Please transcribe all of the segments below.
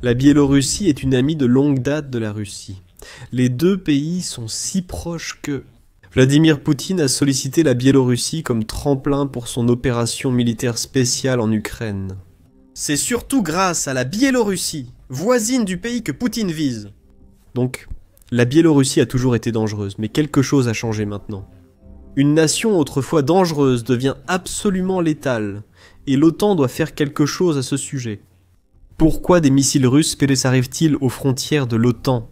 La Biélorussie est une amie de longue date de la Russie. Les deux pays sont si proches que... Vladimir Poutine a sollicité la Biélorussie comme tremplin pour son opération militaire spéciale en Ukraine. C'est surtout grâce à la Biélorussie, voisine du pays que Poutine vise. Donc, la Biélorussie a toujours été dangereuse, mais quelque chose a changé maintenant. Une nation autrefois dangereuse devient absolument létale, et l'OTAN doit faire quelque chose à ce sujet. Pourquoi des missiles russes périssent-ils aux frontières de l'OTAN ?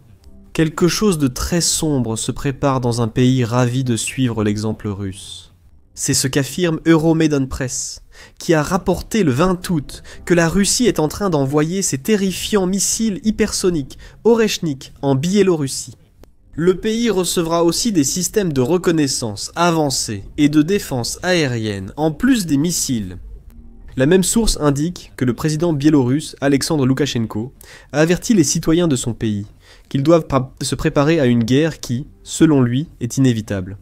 Quelque chose de très sombre se prépare dans un pays ravi de suivre l'exemple russe. C'est ce qu'affirme Euromaidan Press, qui a rapporté le 20 août que la Russie est en train d'envoyer ses terrifiants missiles hypersoniques Oreshnik en Biélorussie. Le pays recevra aussi des systèmes de reconnaissance avancés et de défense aérienne, en plus des missiles. La même source indique que le président biélorusse, Alexandre Loukachenko, a averti les citoyens de son pays qu'ils doivent se préparer à une guerre qui, selon lui, est inévitable.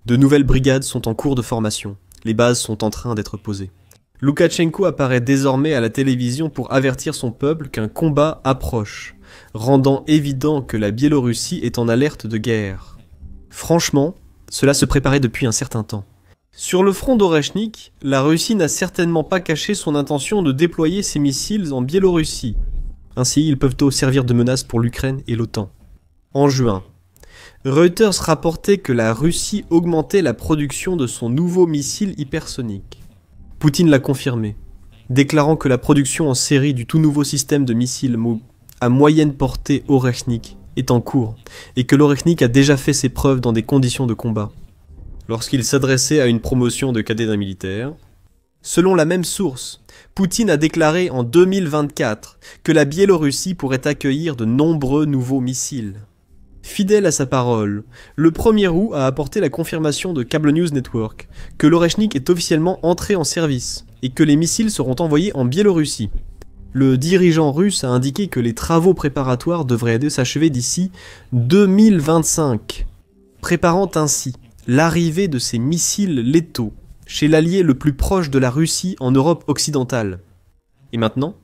De nouvelles brigades sont en cours de formation. Les bases sont en train d'être posées. Loukachenko apparaît désormais à la télévision pour avertir son peuple qu'un combat approche, rendant évident que la Biélorussie est en alerte de guerre. Franchement, cela se préparait depuis un certain temps. Sur le front d'Oreshnik, la Russie n'a certainement pas caché son intention de déployer ses missiles en Biélorussie. Ainsi, ils peuvent servir de menace pour l'Ukraine et l'OTAN. En juin, Reuters rapportait que la Russie augmentait la production de son nouveau missile hypersonique. Poutine l'a confirmé, déclarant que la production en série du tout nouveau système de missiles à moyenne portée Oreshnik est en cours, et que l'Oreshnik a déjà fait ses preuves dans des conditions de combat. Lorsqu'il s'adressait à une promotion de cadets d'un militaire, selon la même source, Poutine a déclaré en 2024 que la Biélorussie pourrait accueillir de nombreux nouveaux missiles. Fidèle à sa parole, le 1er août a apporté la confirmation de Cable News Network que l'Oreshnik est officiellement entré en service et que les missiles seront envoyés en Biélorussie. Le dirigeant russe a indiqué que les travaux préparatoires devraient s'achever d'ici 2025, préparant ainsi l'arrivée de ces missiles létaux chez l'allié le plus proche de la Russie en Europe occidentale. Et maintenant,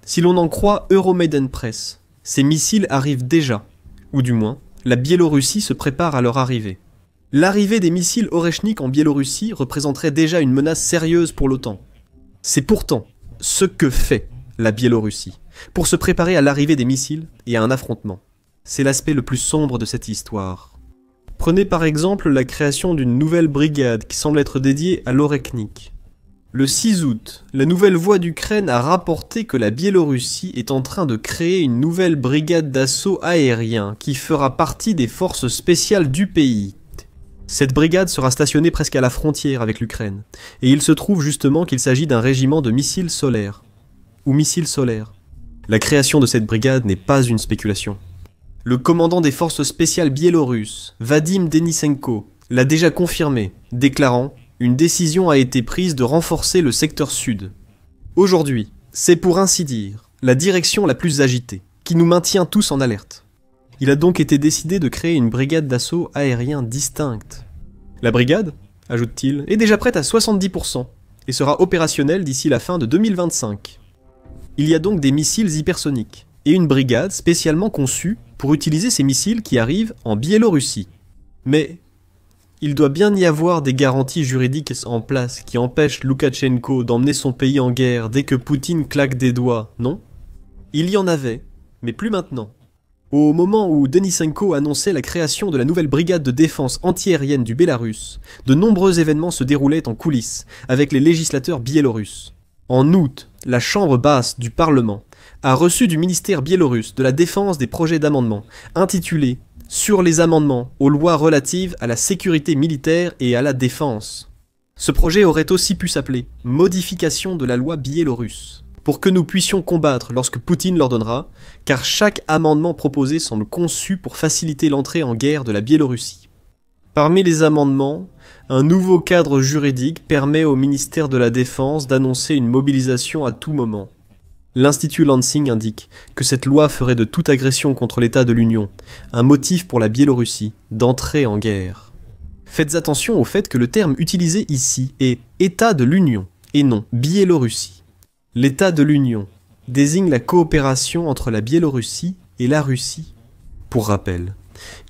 si l'on en croit Euromaidan Press, ces missiles arrivent déjà, ou du moins, la Biélorussie se prépare à leur arrivée. L'arrivée des missiles Oreshnik en Biélorussie représenterait déjà une menace sérieuse pour l'OTAN. C'est pourtant ce que fait la Biélorussie pour se préparer à l'arrivée des missiles et à un affrontement. C'est l'aspect le plus sombre de cette histoire. Prenez par exemple la création d'une nouvelle brigade qui semble être dédiée à l'Oreshnik. Le 6 août, la Nouvelle Voix d'Ukraine a rapporté que la Biélorussie est en train de créer une nouvelle brigade d'assaut aérien qui fera partie des forces spéciales du pays. Cette brigade sera stationnée presque à la frontière avec l'Ukraine, et il se trouve justement qu'il s'agit d'un régiment de missiles solaires. Ou missiles solaires. La création de cette brigade n'est pas une spéculation. Le commandant des forces spéciales biélorusses, Vadim Denisenko, l'a déjà confirmé, déclarant « Une décision a été prise de renforcer le secteur sud. Aujourd'hui, c'est pour ainsi dire la direction la plus agitée, qui nous maintient tous en alerte. Il a donc été décidé de créer une brigade d'assaut aérien distincte. La brigade, ajoute-t-il, est déjà prête à 70% et sera opérationnelle d'ici la fin de 2025. Il y a donc des missiles hypersoniques et une brigade spécialement conçue pour utiliser ces missiles qui arrivent en Biélorussie. Mais il doit bien y avoir des garanties juridiques en place qui empêchent Loukachenko d'emmener son pays en guerre dès que Poutine claque des doigts, non? Il y en avait, mais plus maintenant. Au moment où Denisenko annonçait la création de la nouvelle brigade de défense antiaérienne du Bélarus, de nombreux événements se déroulaient en coulisses avec les législateurs biélorusses. En août, la chambre basse du Parlement a reçu du ministère biélorusse de la défense des projets d'amendement intitulés « Sur les amendements aux lois relatives à la sécurité militaire et à la défense ». Ce projet aurait aussi pu s'appeler « Modification de la loi biélorusse » pour que nous puissions combattre lorsque Poutine l'ordonnera, car chaque amendement proposé semble conçu pour faciliter l'entrée en guerre de la Biélorussie. Parmi les amendements, un nouveau cadre juridique permet au ministère de la Défense d'annoncer une mobilisation à tout moment. L'Institut Lansing indique que cette loi ferait de toute agression contre l'État de l'Union un motif pour la Biélorussie d'entrer en guerre. Faites attention au fait que le terme utilisé ici est « État de l'Union » et non « Biélorussie ». L'État de l'Union désigne la coopération entre la Biélorussie et la Russie. Pour rappel,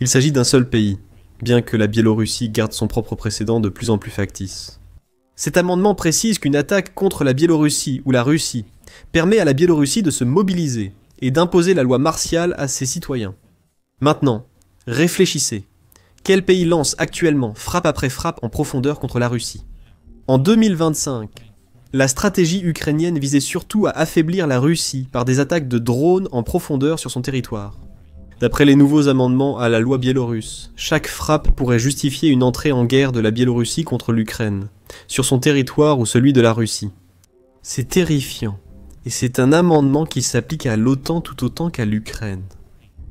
il s'agit d'un seul pays, bien que la Biélorussie garde son propre précédent de plus en plus factice. Cet amendement précise qu'une attaque contre la Biélorussie ou la Russie permet à la Biélorussie de se mobiliser et d'imposer la loi martiale à ses citoyens. Maintenant, réfléchissez. Quel pays lance actuellement frappe après frappe en profondeur contre la Russie? En 2025, la stratégie ukrainienne visait surtout à affaiblir la Russie par des attaques de drones en profondeur sur son territoire. D'après les nouveaux amendements à la loi biélorusse, chaque frappe pourrait justifier une entrée en guerre de la Biélorussie contre l'Ukraine, sur son territoire ou celui de la Russie. C'est terrifiant, et c'est un amendement qui s'applique à l'OTAN tout autant qu'à l'Ukraine.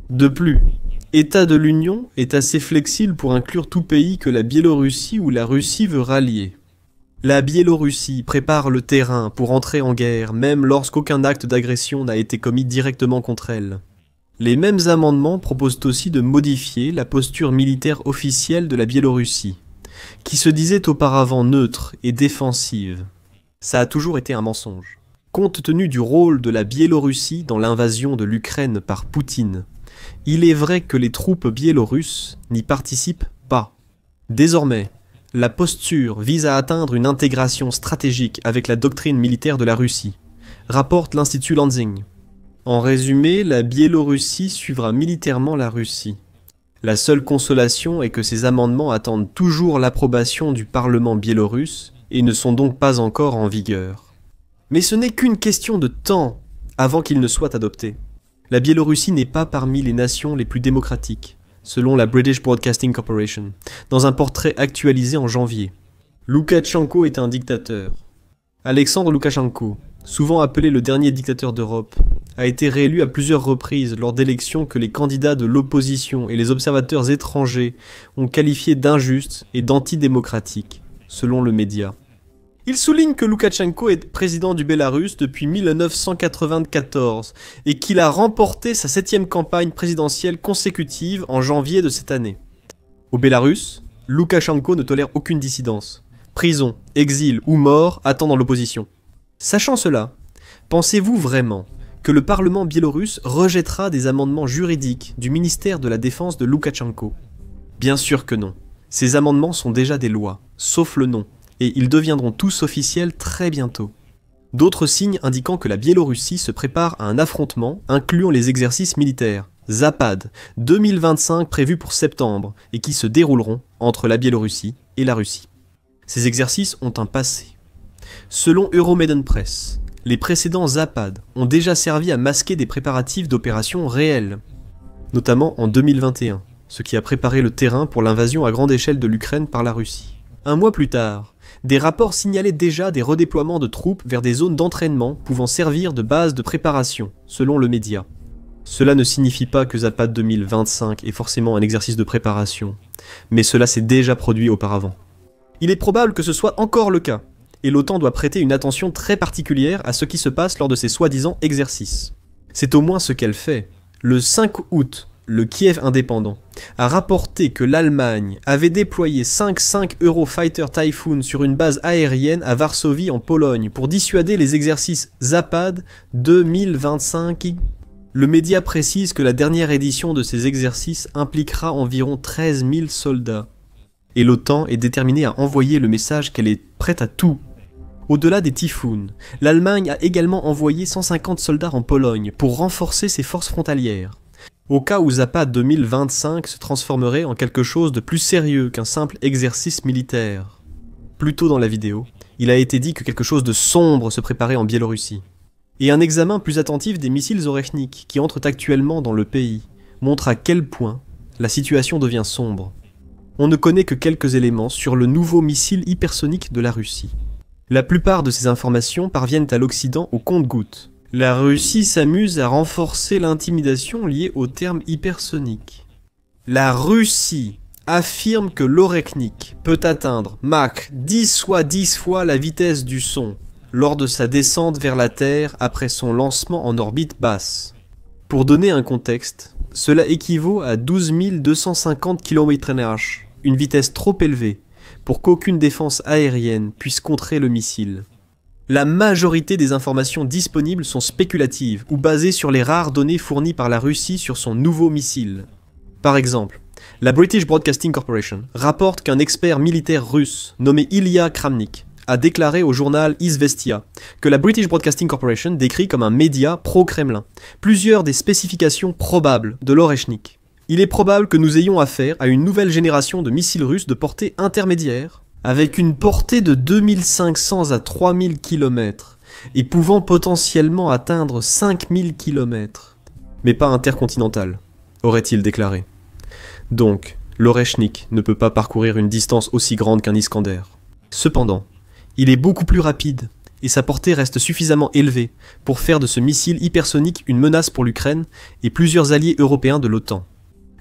De plus, État de l'Union est assez flexible pour inclure tout pays que la Biélorussie ou la Russie veut rallier. La Biélorussie prépare le terrain pour entrer en guerre, même lorsqu'aucun acte d'agression n'a été commis directement contre elle. Les mêmes amendements proposent aussi de modifier la posture militaire officielle de la Biélorussie, qui se disait auparavant neutre et défensive. Ça a toujours été un mensonge. Compte tenu du rôle de la Biélorussie dans l'invasion de l'Ukraine par Poutine, il est vrai que les troupes biélorusses n'y participent pas. Désormais, la posture vise à atteindre une intégration stratégique avec la doctrine militaire de la Russie, rapporte l'Institut Lansing. En résumé, la Biélorussie suivra militairement la Russie. La seule consolation est que ces amendements attendent toujours l'approbation du Parlement biélorusse et ne sont donc pas encore en vigueur. Mais ce n'est qu'une question de temps avant qu'ils ne soient adoptés. La Biélorussie n'est pas parmi les nations les plus démocratiques, selon la British Broadcasting Corporation, dans un portrait actualisé en janvier. Loukachenko est un dictateur. Alexandre Loukachenko, souvent appelé le dernier dictateur d'Europe, a été réélu à plusieurs reprises lors d'élections que les candidats de l'opposition et les observateurs étrangers ont qualifiées d'injustes et d'antidémocratiques, selon le média. Il souligne que Loukachenko est président du Bélarus depuis 1994 et qu'il a remporté sa 7e campagne présidentielle consécutive en janvier de cette année. Au Bélarus, Loukachenko ne tolère aucune dissidence. Prison, exil ou mort attendent l'opposition. Sachant cela, pensez-vous vraiment que le Parlement biélorusse rejettera des amendements juridiques du ministère de la Défense de Loukachenko? Bien sûr que non. Ces amendements sont déjà des lois, sauf le nom, et ils deviendront tous officiels très bientôt. D'autres signes indiquant que la Biélorussie se prépare à un affrontement incluant les exercices militaires Zapad 2025 prévus pour septembre et qui se dérouleront entre la Biélorussie et la Russie. Ces exercices ont un passé. Selon Euromaidan Press, les précédents Zapad ont déjà servi à masquer des préparatifs d'opérations réelles, notamment en 2021, ce qui a préparé le terrain pour l'invasion à grande échelle de l'Ukraine par la Russie. Un mois plus tard, des rapports signalaient déjà des redéploiements de troupes vers des zones d'entraînement pouvant servir de base de préparation, selon le média. Cela ne signifie pas que Zapad 2025 est forcément un exercice de préparation, mais cela s'est déjà produit auparavant. Il est probable que ce soit encore le cas, et l'OTAN doit prêter une attention très particulière à ce qui se passe lors de ces soi-disant exercices. C'est au moins ce qu'elle fait. Le 5 août, le Kiev indépendant a rapporté que l'Allemagne avait déployé 5 Eurofighter Typhoon sur une base aérienne à Varsovie en Pologne pour dissuader les exercices Zapad 2025. Le média précise que la dernière édition de ces exercices impliquera environ 13 000 soldats. Et l'OTAN est déterminée à envoyer le message qu'elle est prête à tout. Au-delà des Typhoons, l'Allemagne a également envoyé 150 soldats en Pologne pour renforcer ses forces frontalières. Au cas où Zapad 2025 se transformerait en quelque chose de plus sérieux qu'un simple exercice militaire. Plus tôt dans la vidéo, il a été dit que quelque chose de sombre se préparait en Biélorussie. Et un examen plus attentif des missiles Orekhnik qui entrent actuellement dans le pays montre à quel point la situation devient sombre. On ne connaît que quelques éléments sur le nouveau missile hypersonique de la Russie. La plupart de ces informations parviennent à l'Occident au compte-gouttes. La Russie s'amuse à renforcer l'intimidation liée au terme hypersonique. La Russie affirme que l'Orekhnik peut atteindre Mach 10 fois la vitesse du son lors de sa descente vers la Terre après son lancement en orbite basse. Pour donner un contexte, cela équivaut à 12 250 km/h, une vitesse trop élevée pour qu'aucune défense aérienne puisse contrer le missile. La majorité des informations disponibles sont spéculatives ou basées sur les rares données fournies par la Russie sur son nouveau missile. Par exemple, la British Broadcasting Corporation rapporte qu'un expert militaire russe nommé Ilya Kramnik a déclaré au journal Izvestia que la British Broadcasting Corporation décrit comme un média pro-Kremlin plusieurs des spécifications probables de l'Oreshnik. Il est probable que nous ayons affaire à une nouvelle génération de missiles russes de portée intermédiaire, avec une portée de 2500 à 3000 km, et pouvant potentiellement atteindre 5000 km. Mais pas intercontinental, aurait-il déclaré. Donc, l'Oreshnik ne peut pas parcourir une distance aussi grande qu'un Iskander. Cependant, il est beaucoup plus rapide, et sa portée reste suffisamment élevée pour faire de ce missile hypersonique une menace pour l'Ukraine et plusieurs alliés européens de l'OTAN.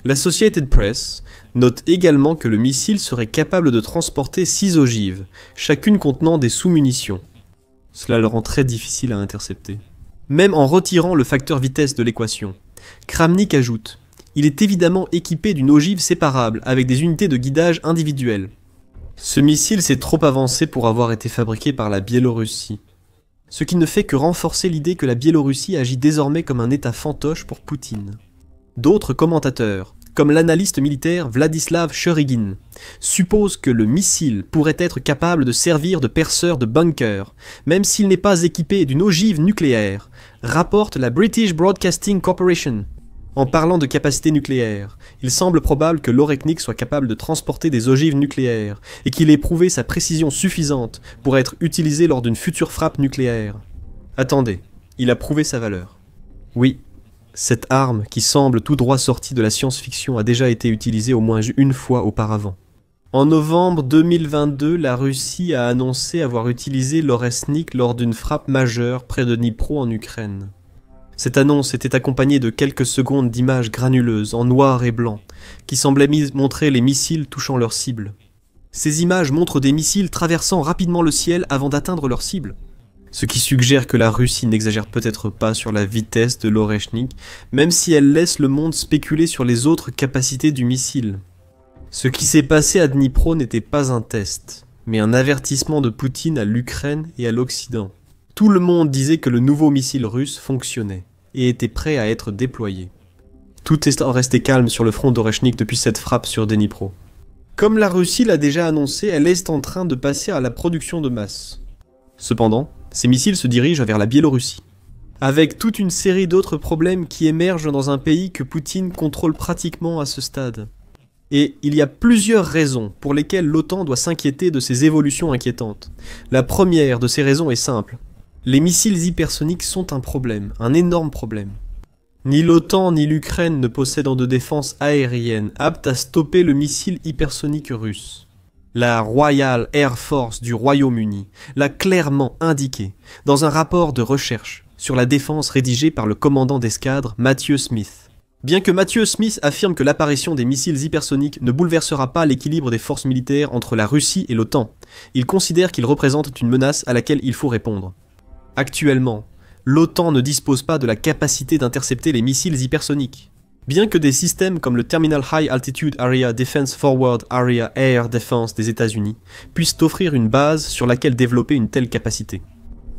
L'Associated Press note également que le missile serait capable de transporter 6 ogives, chacune contenant des sous-munitions. Cela le rend très difficile à intercepter. Même en retirant le facteur vitesse de l'équation, Kramnik ajoute « Il est évidemment équipé d'une ogive séparable avec des unités de guidage individuelles. Ce missile s'est trop avancé pour avoir été fabriqué par la Biélorussie. Ce qui ne fait que renforcer l'idée que la Biélorussie agit désormais comme un état fantoche pour Poutine. » D'autres commentateurs, comme l'analyste militaire Vladislav Shurigin, supposent que le missile pourrait être capable de servir de perceur de bunkers, même s'il n'est pas équipé d'une ogive nucléaire, rapporte la British Broadcasting Corporation. En parlant de capacité nucléaire, il semble probable que l'Oreshnik soit capable de transporter des ogives nucléaires et qu'il ait prouvé sa précision suffisante pour être utilisé lors d'une future frappe nucléaire. Attendez, il a prouvé sa valeur. Oui. Cette arme, qui semble tout droit sortie de la science-fiction, a déjà été utilisée au moins une fois auparavant. En novembre 2022, la Russie a annoncé avoir utilisé l'Oreshnik lors d'une frappe majeure près de Dnipro en Ukraine. Cette annonce était accompagnée de quelques secondes d'images granuleuses en noir et blanc, qui semblaient montrer les missiles touchant leur cible. Ces images montrent des missiles traversant rapidement le ciel avant d'atteindre leur cible. Ce qui suggère que la Russie n'exagère peut-être pas sur la vitesse de l'Oreshnik, même si elle laisse le monde spéculer sur les autres capacités du missile. Ce qui s'est passé à Dnipro n'était pas un test, mais un avertissement de Poutine à l'Ukraine et à l'Occident. Tout le monde disait que le nouveau missile russe fonctionnait, et était prêt à être déployé. Tout est resté calme sur le front d'Oreshnik depuis cette frappe sur Dnipro. Comme la Russie l'a déjà annoncé, elle est en train de passer à la production de masse. Cependant, ces missiles se dirigent vers la Biélorussie, avec toute une série d'autres problèmes qui émergent dans un pays que Poutine contrôle pratiquement à ce stade. Et il y a plusieurs raisons pour lesquelles l'OTAN doit s'inquiéter de ces évolutions inquiétantes. La première de ces raisons est simple. Les missiles hypersoniques sont un problème, un énorme problème. Ni l'OTAN ni l'Ukraine ne possèdent de défense aérienne apte à stopper le missile hypersonique russe. La Royal Air Force du Royaume-Uni l'a clairement indiqué dans un rapport de recherche sur la défense rédigé par le commandant d'escadre Matthew Smith. Bien que Matthew Smith affirme que l'apparition des missiles hypersoniques ne bouleversera pas l'équilibre des forces militaires entre la Russie et l'OTAN, il considère qu'ils représentent une menace à laquelle il faut répondre. Actuellement, l'OTAN ne dispose pas de la capacité d'intercepter les missiles hypersoniques. Bien que des systèmes comme le Terminal High Altitude Area Defense Forward Area Air Defense des États-Unis puissent offrir une base sur laquelle développer une telle capacité.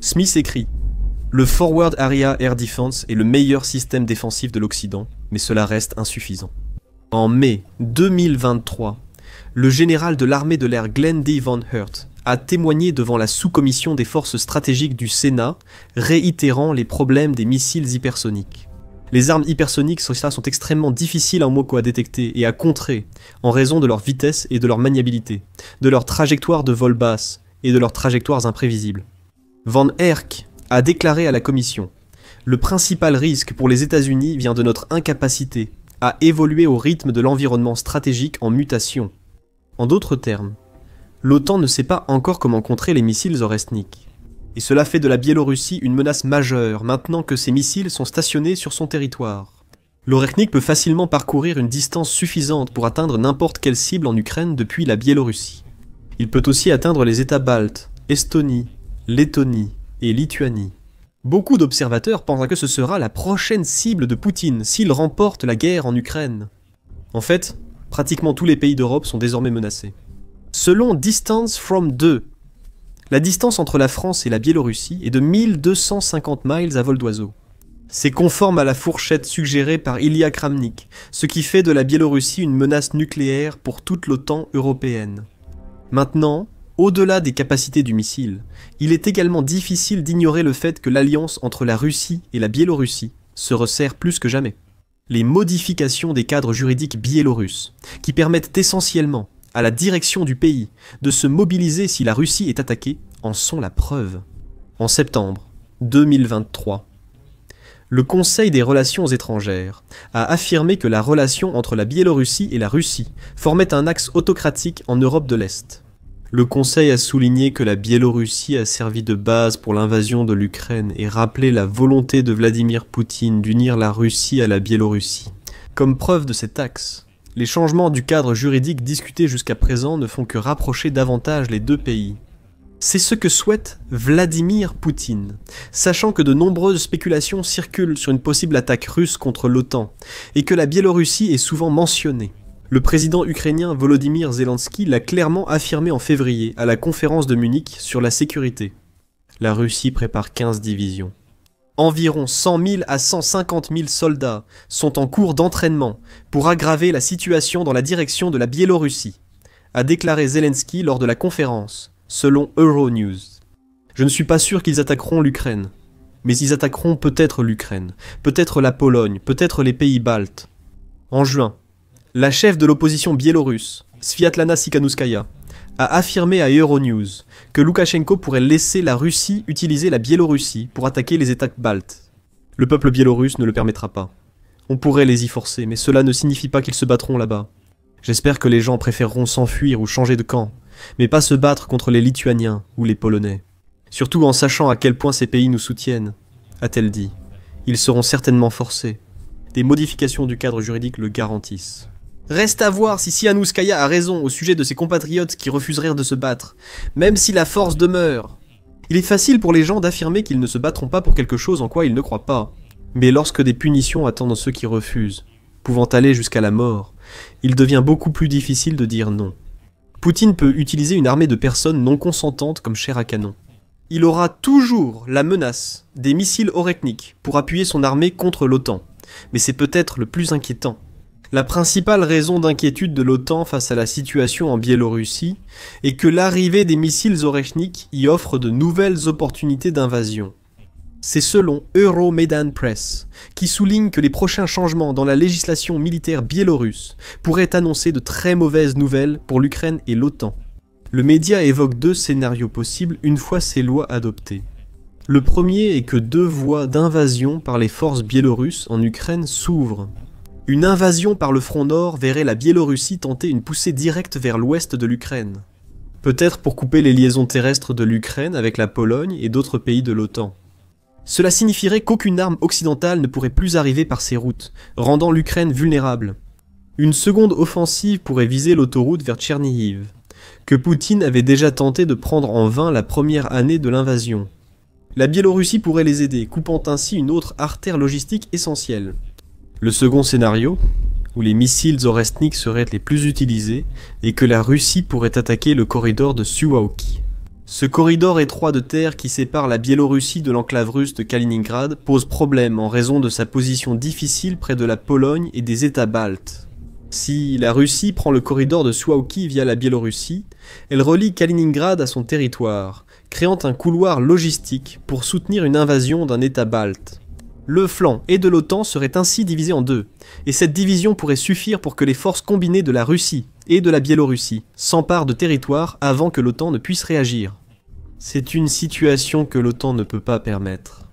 Smith écrit « Le Forward Area Air Defense est le meilleur système défensif de l'Occident, mais cela reste insuffisant. » En mai 2023, le général de l'armée de l'air Glenn D. Von Hurt a témoigné devant la sous-commission des forces stratégiques du Sénat, réitérant les problèmes des missiles hypersoniques. Les armes hypersoniques sont extrêmement difficiles en moco à détecter et à contrer en raison de leur vitesse et de leur maniabilité, de leur trajectoire de vol basse et de leurs trajectoires imprévisibles. Van Herk a déclaré à la commission « Le principal risque pour les États-Unis vient de notre incapacité à évoluer au rythme de l'environnement stratégique en mutation. » En d'autres termes, l'OTAN ne sait pas encore comment contrer les missiles Oreshnik. Et cela fait de la Biélorussie une menace majeure maintenant que ces missiles sont stationnés sur son territoire. L'Oreshnik peut facilement parcourir une distance suffisante pour atteindre n'importe quelle cible en Ukraine depuis la Biélorussie. Il peut aussi atteindre les États baltes, Estonie, Lettonie et Lituanie. Beaucoup d'observateurs pensent que ce sera la prochaine cible de Poutine s'il remporte la guerre en Ukraine. En fait, pratiquement tous les pays d'Europe sont désormais menacés. Selon Distance from 2, La distance entre la France et la Biélorussie est de 1250 miles à vol d'oiseau. C'est conforme à la fourchette suggérée par Ilya Kramnik, ce qui fait de la Biélorussie une menace nucléaire pour toute l'OTAN européenne. Maintenant, au-delà des capacités du missile, il est également difficile d'ignorer le fait que l'alliance entre la Russie et la Biélorussie se resserre plus que jamais. Les modifications des cadres juridiques biélorusses, qui permettent essentiellement à la direction du pays de se mobiliser si la Russie est attaquée, en sont la preuve. En septembre 2023, le Conseil des relations étrangères a affirmé que la relation entre la Biélorussie et la Russie formait un axe autocratique en Europe de l'Est. Le Conseil a souligné que la Biélorussie a servi de base pour l'invasion de l'Ukraine et rappelé la volonté de Vladimir Poutine d'unir la Russie à la Biélorussie. Comme preuve de cet axe, les changements du cadre juridique discutés jusqu'à présent ne font que rapprocher davantage les deux pays. C'est ce que souhaite Vladimir Poutine, sachant que de nombreuses spéculations circulent sur une possible attaque russe contre l'OTAN, et que la Biélorussie est souvent mentionnée. Le président ukrainien Volodymyr Zelensky l'a clairement affirmé en février à la conférence de Munich sur la sécurité. La Russie prépare 15 divisions. Environ 100 000 à 150 000 soldats sont en cours d'entraînement pour aggraver la situation dans la direction de la Biélorussie, a déclaré Zelensky lors de la conférence, selon Euronews. Je ne suis pas sûr qu'ils attaqueront l'Ukraine, mais ils attaqueront peut-être l'Ukraine, peut-être la Pologne, peut-être les pays baltes. En juin, la chef de l'opposition biélorusse, Sviatlana Tsikhanouskaya, a affirmé à Euronews que Loukachenko pourrait laisser la Russie utiliser la Biélorussie pour attaquer les États baltes. Le peuple biélorusse ne le permettra pas. On pourrait les y forcer, mais cela ne signifie pas qu'ils se battront là-bas. J'espère que les gens préféreront s'enfuir ou changer de camp, mais pas se battre contre les Lituaniens ou les Polonais. Surtout en sachant à quel point ces pays nous soutiennent, a-t-elle dit. Ils seront certainement forcés. Des modifications du cadre juridique le garantissent. Reste à voir si Tsikhanouskaya a raison au sujet de ses compatriotes qui refuseraient de se battre, même si la force demeure. Il est facile pour les gens d'affirmer qu'ils ne se battront pas pour quelque chose en quoi ils ne croient pas. Mais lorsque des punitions attendent ceux qui refusent, pouvant aller jusqu'à la mort, il devient beaucoup plus difficile de dire non. Poutine peut utiliser une armée de personnes non consentantes comme chair à canon. Il aura toujours la menace des missiles Oretnik pour appuyer son armée contre l'OTAN, mais c'est peut-être le plus inquiétant. La principale raison d'inquiétude de l'OTAN face à la situation en Biélorussie est que l'arrivée des missiles Oretnik y offre de nouvelles opportunités d'invasion. C'est selon Euromaidan Press, qui souligne que les prochains changements dans la législation militaire biélorusse pourraient annoncer de très mauvaises nouvelles pour l'Ukraine et l'OTAN. Le média évoque deux scénarios possibles une fois ces lois adoptées. Le premier est que deux voies d'invasion par les forces biélorusses en Ukraine s'ouvrent. Une invasion par le front nord verrait la Biélorussie tenter une poussée directe vers l'ouest de l'Ukraine. Peut-être pour couper les liaisons terrestres de l'Ukraine avec la Pologne et d'autres pays de l'OTAN. Cela signifierait qu'aucune arme occidentale ne pourrait plus arriver par ces routes, rendant l'Ukraine vulnérable. Une seconde offensive pourrait viser l'autoroute vers Tchernihiv, que Poutine avait déjà tenté de prendre en vain la première année de l'invasion. La Biélorussie pourrait les aider, coupant ainsi une autre artère logistique essentielle. Le second scénario, où les missiles Oretnik seraient les plus utilisés et que la Russie pourrait attaquer le corridor de Suwałki. Ce corridor étroit de terre qui sépare la Biélorussie de l'enclave russe de Kaliningrad pose problème en raison de sa position difficile près de la Pologne et des États baltes. Si la Russie prend le corridor de Suwałki via la Biélorussie, elle relie Kaliningrad à son territoire, créant un couloir logistique pour soutenir une invasion d'un État balte. Le flanc et de l'OTAN serait ainsi divisé en deux, et cette division pourrait suffire pour que les forces combinées de la Russie et de la Biélorussie s'emparent de territoires avant que l'OTAN ne puisse réagir. C'est une situation que l'OTAN ne peut pas permettre.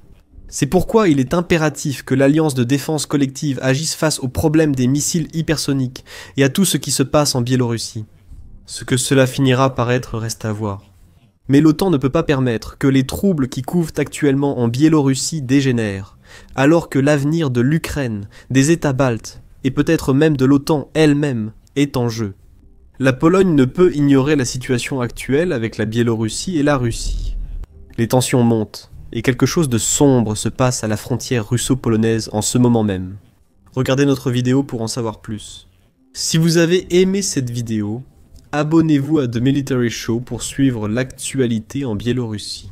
C'est pourquoi il est impératif que l'Alliance de défense collective agisse face au problème des missiles hypersoniques et à tout ce qui se passe en Biélorussie. Ce que cela finira par être reste à voir. Mais l'OTAN ne peut pas permettre que les troubles qui couvent actuellement en Biélorussie dégénèrent, alors que l'avenir de l'Ukraine, des États baltes, et peut-être même de l'OTAN elle-même, est en jeu. La Pologne ne peut ignorer la situation actuelle avec la Biélorussie et la Russie. Les tensions montent, et quelque chose de sombre se passe à la frontière russo-polonaise en ce moment même. Regardez notre vidéo pour en savoir plus. Si vous avez aimé cette vidéo, Abonnez-vous à The Military Show pour suivre l'actualité en Biélorussie.